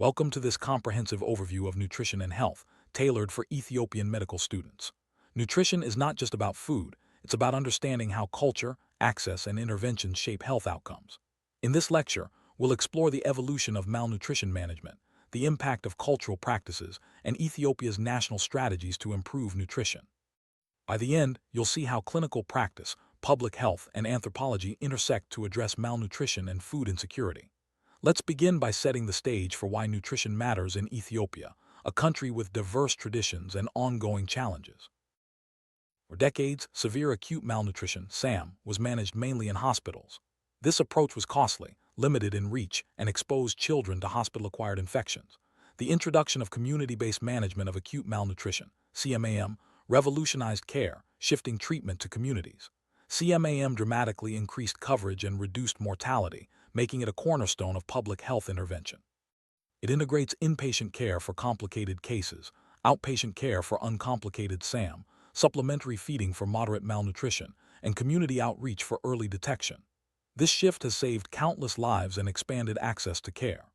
Welcome to this comprehensive overview of nutrition and health, tailored for Ethiopian medical students. Nutrition is not just about food, it's about understanding how culture, access, and interventions shape health outcomes. In this lecture, we'll explore the evolution of malnutrition management, the impact of cultural practices, and Ethiopia's national strategies to improve nutrition. By the end, you'll see how clinical practice, public health, and anthropology intersect to address malnutrition and food insecurity. Let's begin by setting the stage for why nutrition matters in Ethiopia, a country with diverse traditions and ongoing challenges. For decades, severe acute malnutrition, SAM, was managed mainly in hospitals. This approach was costly, limited in reach, and exposed children to hospital-acquired infections. The introduction of community-based management of acute malnutrition, CMAM, revolutionized care, shifting treatment to communities. CMAM dramatically increased coverage and reduced mortality, making it a cornerstone of public health intervention. It integrates inpatient care for complicated cases, outpatient care for uncomplicated SAM, supplementary feeding for moderate malnutrition, and community outreach for early detection. This shift has saved countless lives and expanded access to care.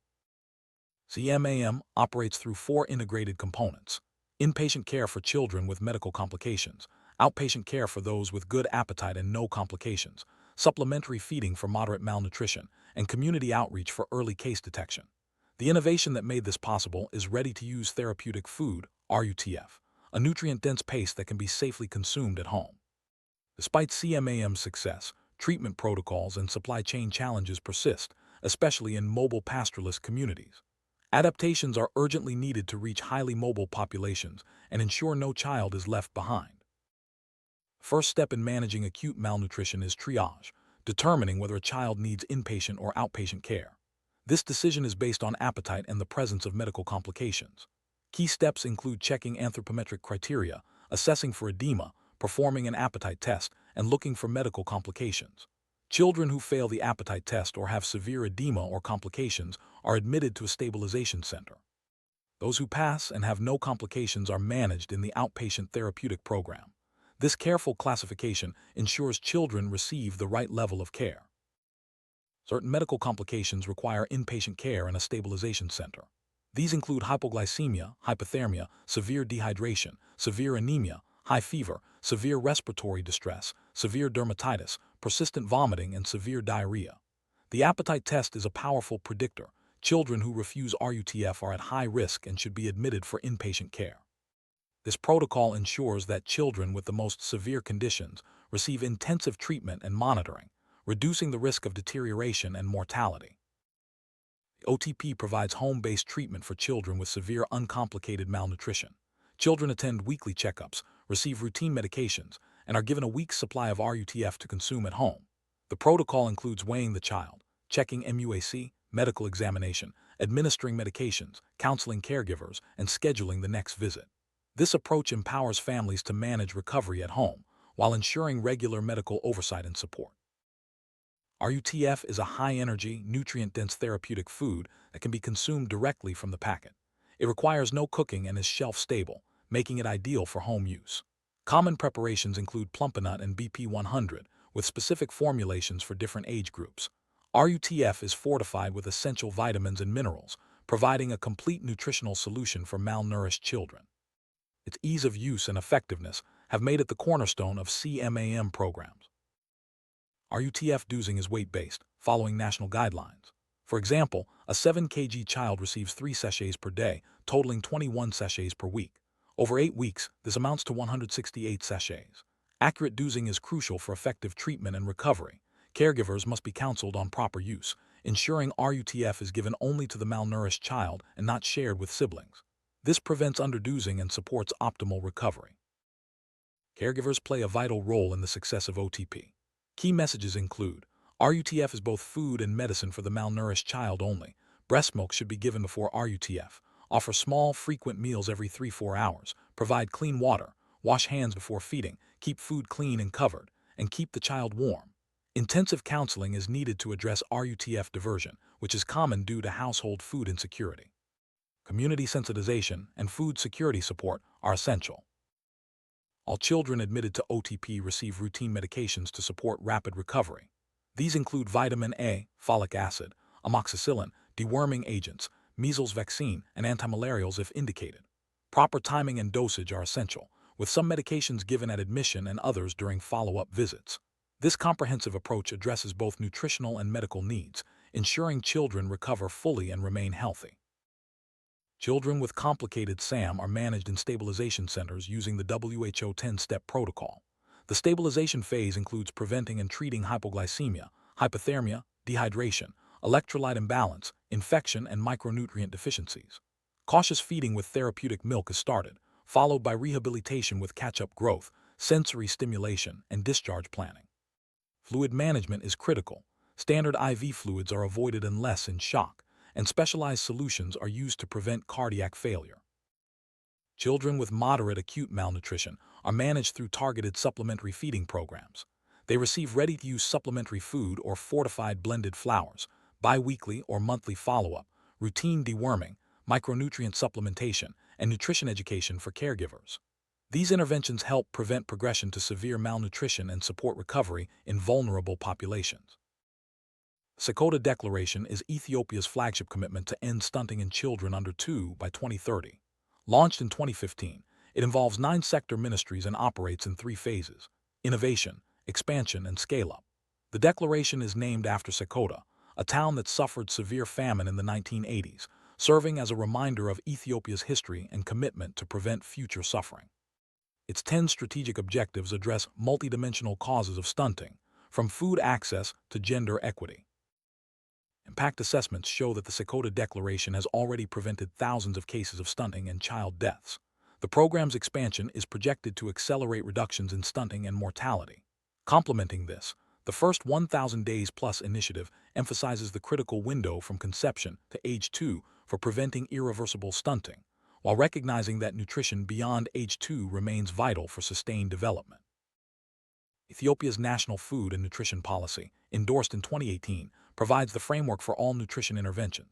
CMAM operates through four integrated components: inpatient care for children with medical complications, outpatient care for those with good appetite and no complications, supplementary feeding for moderate malnutrition, and community outreach for early case detection. The innovation that made this possible is ready-to-use therapeutic food, RUTF, a nutrient-dense paste that can be safely consumed at home. Despite CMAM's success, treatment protocols and supply chain challenges persist, especially in mobile pastoralist communities. Adaptations are urgently needed to reach highly mobile populations and ensure no child is left behind. First step in managing acute malnutrition is triage, determining whether a child needs inpatient or outpatient care. This decision is based on appetite and the presence of medical complications. Key steps include checking anthropometric criteria, assessing for edema, performing an appetite test, and looking for medical complications. Children who fail the appetite test or have severe edema or complications are admitted to a stabilization center. Those who pass and have no complications are managed in the outpatient therapeutic program. This careful classification ensures children receive the right level of care. Certain medical complications require inpatient care in a stabilization center. These include hypoglycemia, hypothermia, severe dehydration, severe anemia, high fever, severe respiratory distress, severe dermatitis, persistent vomiting, and severe diarrhea. The appetite test is a powerful predictor. Children who refuse RUTF are at high risk and should be admitted for inpatient care. This protocol ensures that children with the most severe conditions receive intensive treatment and monitoring, reducing the risk of deterioration and mortality. The OTP provides home-based treatment for children with severe uncomplicated malnutrition. Children attend weekly checkups, receive routine medications, and are given a week's supply of RUTF to consume at home. The protocol includes weighing the child, checking MUAC, medical examination, administering medications, counseling caregivers, and scheduling the next visit. This approach empowers families to manage recovery at home while ensuring regular medical oversight and support. RUTF is a high-energy, nutrient-dense therapeutic food that can be consumed directly from the packet. It requires no cooking and is shelf-stable, making it ideal for home use. Common preparations include Plumpinut and BP 100, with specific formulations for different age groups. RUTF is fortified with essential vitamins and minerals, providing a complete nutritional solution for malnourished children. Its ease of use and effectiveness have made it the cornerstone of CMAM programs. RUTF dosing is weight-based, following national guidelines. For example, a 7 kg child receives 3 sachets per day, totaling 21 sachets per week. Over 8 weeks, this amounts to 168 sachets. Accurate dosing is crucial for effective treatment and recovery. Caregivers must be counseled on proper use, ensuring RUTF is given only to the malnourished child and not shared with siblings. This prevents underdosing and supports optimal recovery. Caregivers play a vital role in the success of OTP. Key messages include: RUTF is both food and medicine for the malnourished child only. Breast milk should be given before RUTF. Offer small, frequent meals every 3-4 hours. Provide clean water. Wash hands before feeding. Keep food clean and covered. And keep the child warm. Intensive counseling is needed to address RUTF diversion, which is common due to household food insecurity. Community sensitization and food security support are essential. All children admitted to OTP receive routine medications to support rapid recovery. These include vitamin A, folic acid, amoxicillin, deworming agents, measles vaccine, and antimalarials if indicated. Proper timing and dosage are essential, with some medications given at admission and others during follow-up visits. This comprehensive approach addresses both nutritional and medical needs, ensuring children recover fully and remain healthy. Children with complicated SAM are managed in stabilization centers using the WHO 10-step protocol. The stabilization phase includes preventing and treating hypoglycemia, hypothermia, dehydration, electrolyte imbalance, infection, and micronutrient deficiencies. Cautious feeding with therapeutic milk is started, followed by rehabilitation with catch-up growth, sensory stimulation, and discharge planning. Fluid management is critical. Standard IV fluids are avoided unless in shock, and specialized solutions are used to prevent cardiac failure. Children with moderate acute malnutrition are managed through targeted supplementary feeding programs. They receive ready-to-use supplementary food or fortified blended flours, bi-weekly or monthly follow-up, routine deworming, micronutrient supplementation, and nutrition education for caregivers. These interventions help prevent progression to severe malnutrition and support recovery in vulnerable populations. Secota Declaration is Ethiopia's flagship commitment to end stunting in children under 2 by 2030. Launched in 2015, it involves 9 sector ministries and operates in 3 phases: innovation, expansion, and scale-up. The declaration is named after Secota, a town that suffered severe famine in the 1980s, serving as a reminder of Ethiopia's history and commitment to prevent future suffering. Its 10 strategic objectives address multidimensional causes of stunting, from food access to gender equity. Impact assessments show that the Secota Declaration has already prevented thousands of cases of stunting and child deaths. The program's expansion is projected to accelerate reductions in stunting and mortality. Complementing this, the first 1,000 Days Plus initiative emphasizes the critical window from conception to age 2 for preventing irreversible stunting, while recognizing that nutrition beyond age 2 remains vital for sustained development. Ethiopia's National Food and Nutrition Policy, endorsed in 2018, provides the framework for all nutrition interventions.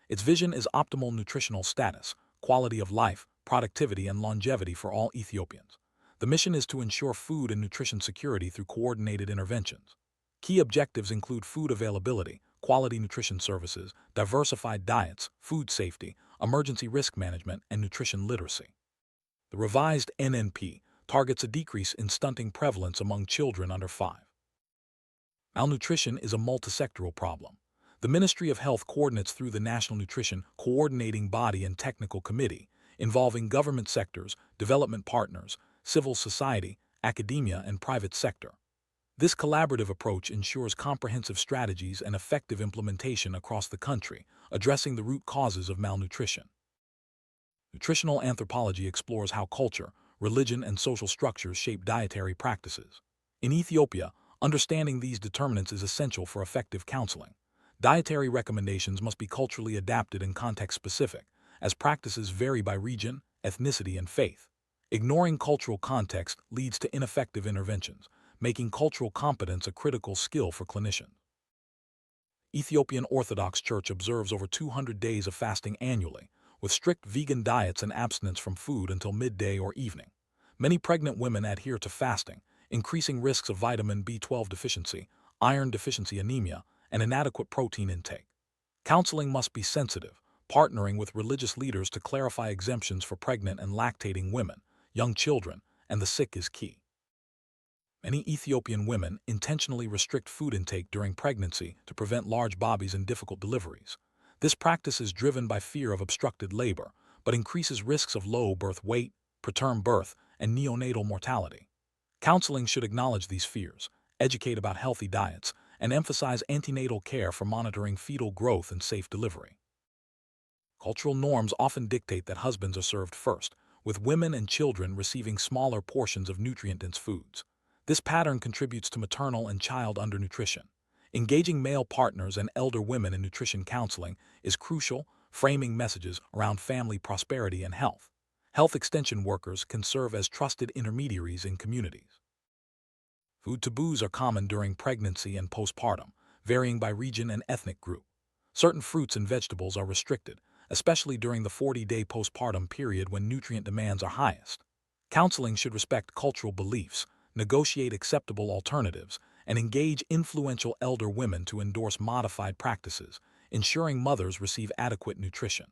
Its vision is optimal nutritional status, quality of life, productivity, and longevity for all Ethiopians. The mission is to ensure food and nutrition security through coordinated interventions. Key objectives include food availability, quality nutrition services, diversified diets, food safety, emergency risk management, and nutrition literacy. The revised NNP targets a decrease in stunting prevalence among children under 5. Malnutrition is a multisectoral problem. The Ministry of Health coordinates through the National Nutrition Coordinating Body and Technical Committee, involving government sectors, development partners, civil society, academia, and private sector. This collaborative approach ensures comprehensive strategies and effective implementation across the country, addressing the root causes of malnutrition. Nutritional anthropology explores how culture, religion, and social structures shape dietary practices. In Ethiopia, understanding these determinants is essential for effective counseling. Dietary recommendations must be culturally adapted and context-specific, as practices vary by region, ethnicity, and faith. Ignoring cultural context leads to ineffective interventions, making cultural competence a critical skill for clinicians. Ethiopian Orthodox Church observes over 200 days of fasting annually, with strict vegan diets and abstinence from food until midday or evening. Many pregnant women adhere to fasting, increasing risks of vitamin B12 deficiency, iron deficiency anemia, and inadequate protein intake. Counseling must be sensitive, partnering with religious leaders to clarify exemptions for pregnant and lactating women, young children, and the sick is key. Many Ethiopian women intentionally restrict food intake during pregnancy to prevent large bobbies and difficult deliveries. This practice is driven by fear of obstructed labor, but increases risks of low birth weight, preterm birth, and neonatal mortality. Counseling should acknowledge these fears, educate about healthy diets, and emphasize antenatal care for monitoring fetal growth and safe delivery. Cultural norms often dictate that husbands are served first, with women and children receiving smaller portions of nutrient-dense foods. This pattern contributes to maternal and child undernutrition. Engaging male partners and elder women in nutrition counseling is crucial, framing messages around family prosperity and health. Health extension workers can serve as trusted intermediaries in communities. Food taboos are common during pregnancy and postpartum, varying by region and ethnic group. Certain fruits and vegetables are restricted, especially during the 40-day postpartum period when nutrient demands are highest. Counseling should respect cultural beliefs, negotiate acceptable alternatives, and engage influential elder women to endorse modified practices, ensuring mothers receive adequate nutrition.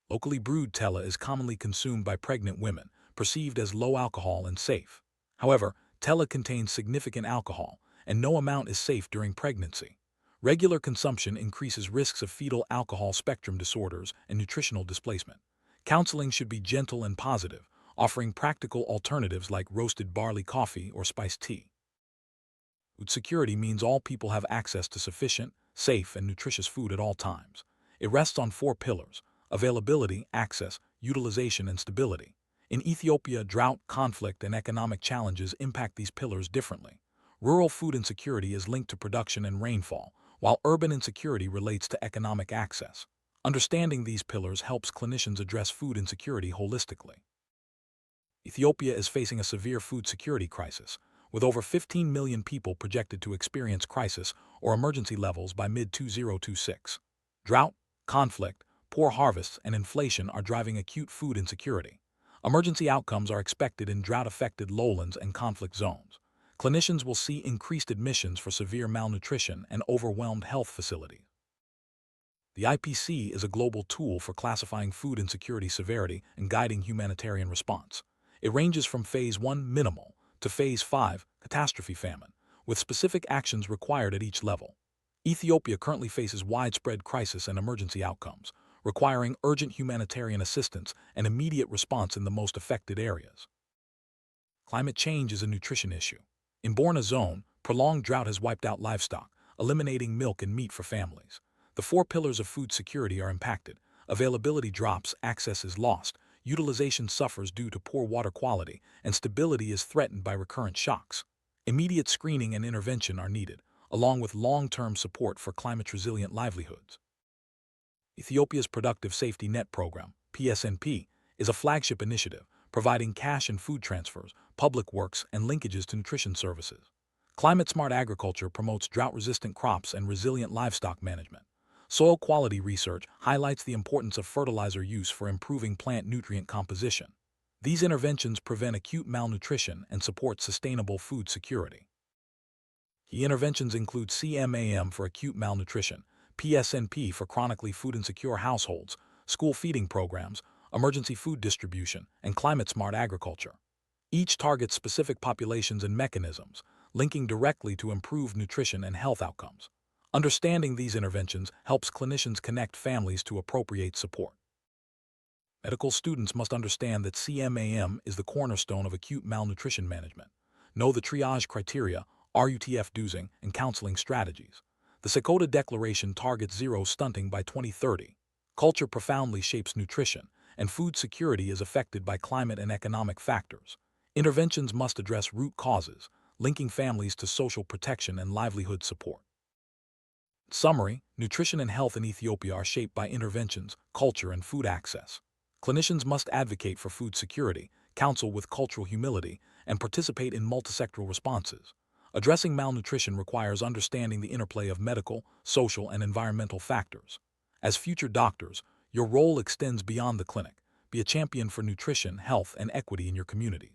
Locally brewed tella is commonly consumed by pregnant women, perceived as low alcohol and safe. However, tella contains significant alcohol, and no amount is safe during pregnancy. Regular consumption increases risks of fetal alcohol spectrum disorders and nutritional displacement. Counseling should be gentle and positive, offering practical alternatives like roasted barley coffee or spiced tea. Food security means all people have access to sufficient, safe, and nutritious food at all times. It rests on four pillars: availability, access, utilization, and stability. In Ethiopia, drought, conflict, and economic challenges impact these pillars differently. Rural food insecurity is linked to production and rainfall, while urban insecurity relates to economic access. Understanding these pillars helps clinicians address food insecurity holistically. Ethiopia is facing a severe food security crisis, with over 15 million people projected to experience crisis or emergency levels by mid-2026. Drought, conflict, poor harvests, and inflation are driving acute food insecurity. Emergency outcomes are expected in drought-affected lowlands and conflict zones. Clinicians will see increased admissions for severe malnutrition and overwhelmed health facilities. The IPC is a global tool for classifying food insecurity severity and guiding humanitarian response. It ranges from Phase 1 minimal to Phase 5 catastrophe famine, with specific actions required at each level. Ethiopia currently faces widespread crisis and emergency outcomes, requiring urgent humanitarian assistance and immediate response in the most affected areas. Climate change is a nutrition issue. In Borno Zone, prolonged drought has wiped out livestock, eliminating milk and meat for families. The four pillars of food security are impacted. Availability drops, access is lost, utilization suffers due to poor water quality, and stability is threatened by recurrent shocks. Immediate screening and intervention are needed, along with long-term support for climate-resilient livelihoods. Ethiopia's Productive Safety Net Program, PSNP, is a flagship initiative, providing cash and food transfers, public works, and linkages to nutrition services. Climate-smart agriculture promotes drought-resistant crops and resilient livestock management. Soil quality research highlights the importance of fertilizer use for improving plant nutrient composition. These interventions prevent acute malnutrition and support sustainable food security. Key interventions include CMAM for acute malnutrition, PSNP for chronically food insecure households, school feeding programs, emergency food distribution, and climate-smart agriculture. Each targets specific populations and mechanisms, linking directly to improved nutrition and health outcomes. Understanding these interventions helps clinicians connect families to appropriate support. Medical students must understand that CMAM is the cornerstone of acute malnutrition management. Know the triage criteria, RUTF dosing, and counseling strategies. The Sakota Declaration targets zero stunting by 2030. Culture profoundly shapes nutrition, and food security is affected by climate and economic factors. Interventions must address root causes, linking families to social protection and livelihood support. In summary, nutrition and health in Ethiopia are shaped by interventions, culture, and food access. Clinicians must advocate for food security, counsel with cultural humility, and participate in multisectoral responses. Addressing malnutrition requires understanding the interplay of medical, social, and environmental factors. As future doctors, your role extends beyond the clinic. Be a champion for nutrition, health, and equity in your communities.